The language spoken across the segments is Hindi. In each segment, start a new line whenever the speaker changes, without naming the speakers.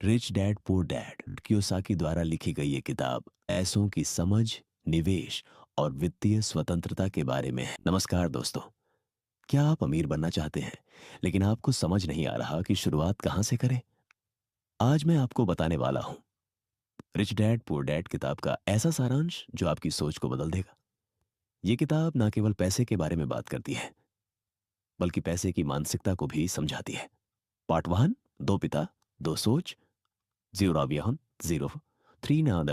Rich dad poor dad Kiyosaki द्वारा लिखी गई ये किताब पैसों की समझ, निवेश और वित्तीय स्वतंत्रता के बारे में है। नमस्कार दोस्तों, क्या आप अमीर बनना चाहते हैं लेकिन आपको समझ नहीं आ रहा कि शुरुआत कहां से करें? आज मैं आपको बताने वाला हूं रिच डैड पुअर डैड किताब का ऐसा सारांश जो आपकी सोच को बदल देगा। ये किताब ना केवल पैसे के बारे में बात करती है बल्कि पैसे की मानसिकता को भी समझाती है। पार्ट वन, दो पिता दो सोच, जीरो जीरो थ्री ना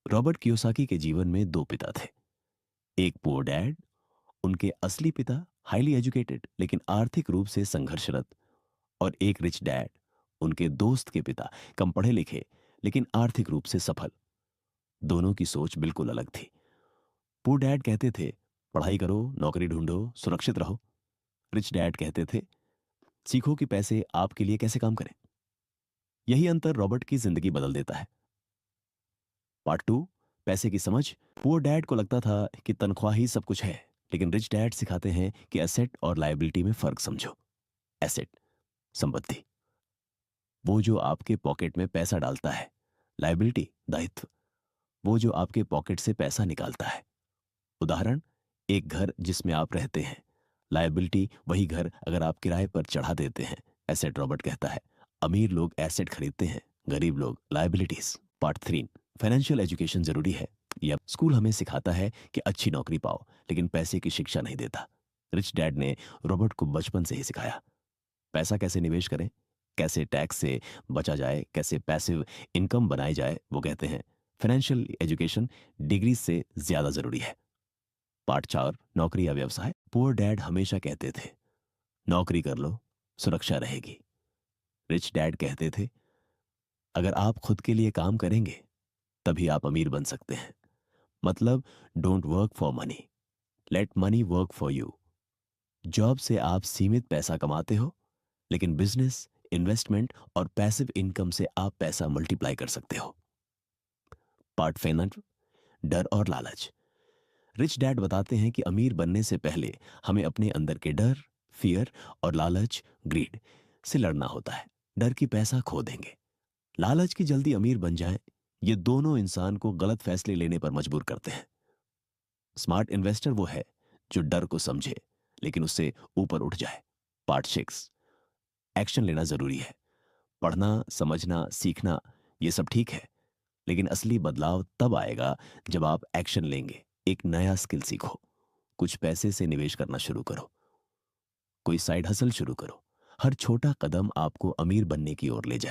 रॉबर्ट कियोसाकी के जीवन में दो पिता थे। एक पुअर डैड, उनके असली पिता हाईली एजुकेटेड लेकिन आर्थिक रूप से संघर्षरत, और एक रिच डैड, उनके दोस्त के पिता कम पढ़े लिखे लेकिन आर्थिक रूप से सफल। दोनों की सोच बिल्कुल अलग थी। पुअर डैड कहते थे पढ़ाई करो, नौकरी ढूंढो, सुरक्षित रहो। रिच डैड कहते थे सीखो कि पैसे आपके लिए कैसे काम करें। यही अंतर रॉबर्ट की जिंदगी बदल देता है। पार्ट टू, पैसे की समझ। पुअर डैड को लगता था कि तनख्वाह ही सब कुछ है, लेकिन रिच डैड सिखाते हैं कि एसेट और लायबिलिटी में फर्क समझो। एसेट, संपत्ति, वो जो आपके पॉकेट में पैसा डालता है। लायबिलिटी, दायित्व, वो जो आपके पॉकेट से पैसा निकालता है। उदाहरण, एक घर जिसमें आप रहते हैं। लायबिलिटी, वही घर अगर आप किराए पर चढ़ा देते हैं। एसेट, रॉबर्ट कहता है अमीर लोग एसेट खरीदते हैं, गरीब लोग liabilities. Part three, financial education जरूरी है। यह स्कूल हमें सिखाता है कि अच्छी नौकरी पाओ, लेकिन पैसे की शिक्षा नहीं देता। रिच डैड ने रॉबर्ट को बचपन से ही सिखाया पैसा कैसे निवेश करें, कैसे टैक्स से बचा जाए, कैसे पैसिव इनकम बनाई जाए। वो कहते हैं फाइनेंशियल एजुकेशन डिग्री से ज्यादा जरूरी है। पार्ट चार, नौकरी या व्यवसाय। पुअर डैड हमेशा कहते थे नौकरी कर लो, सुरक्षा रहेगी। रिच डैड कहते थे अगर आप खुद के लिए काम करेंगे तभी आप अमीर बन सकते हैं। मतलब, don't work for money, late money work for you. Job से आप सीमित पैसा कमाते हो, लेकिन बिजनेस, इन्वेस्टमेंट और पैसिव इनकम से आप पैसा मल्टीप्लाई कर सकते हो। पार्ट फाइव, डर और लालच। रिच डैड बताते हैं कि अमीर बनने से पहले हमें अपने अंदर के डर, फियर और लालच, ग्रीड से लड़ना होता है। डर की पैसा खो देंगे, लालच की जल्दी अमीर बन जाएं। ये दोनों इंसान को गलत फैसले लेने पर मजबूर करते हैं। स्मार्ट इन्वेस्टर वो है जो डर को समझे लेकिन उससे ऊपर उठ जाए। पार्ट सिक्स, एक्शन लेना जरूरी है। पढ़ना, समझना, सीखना, ये सब ठीक है, लेकिन असली बदलाव तब आएगा जब आप एक्शन लेंगे। एक नया स्किल सीखो, कुछ पैसे से निवेश करना शुरू करो, कोई साइड हसल शुरू करो। हर छोटा कदम आपको अमीर बनने की ओर ले जाए।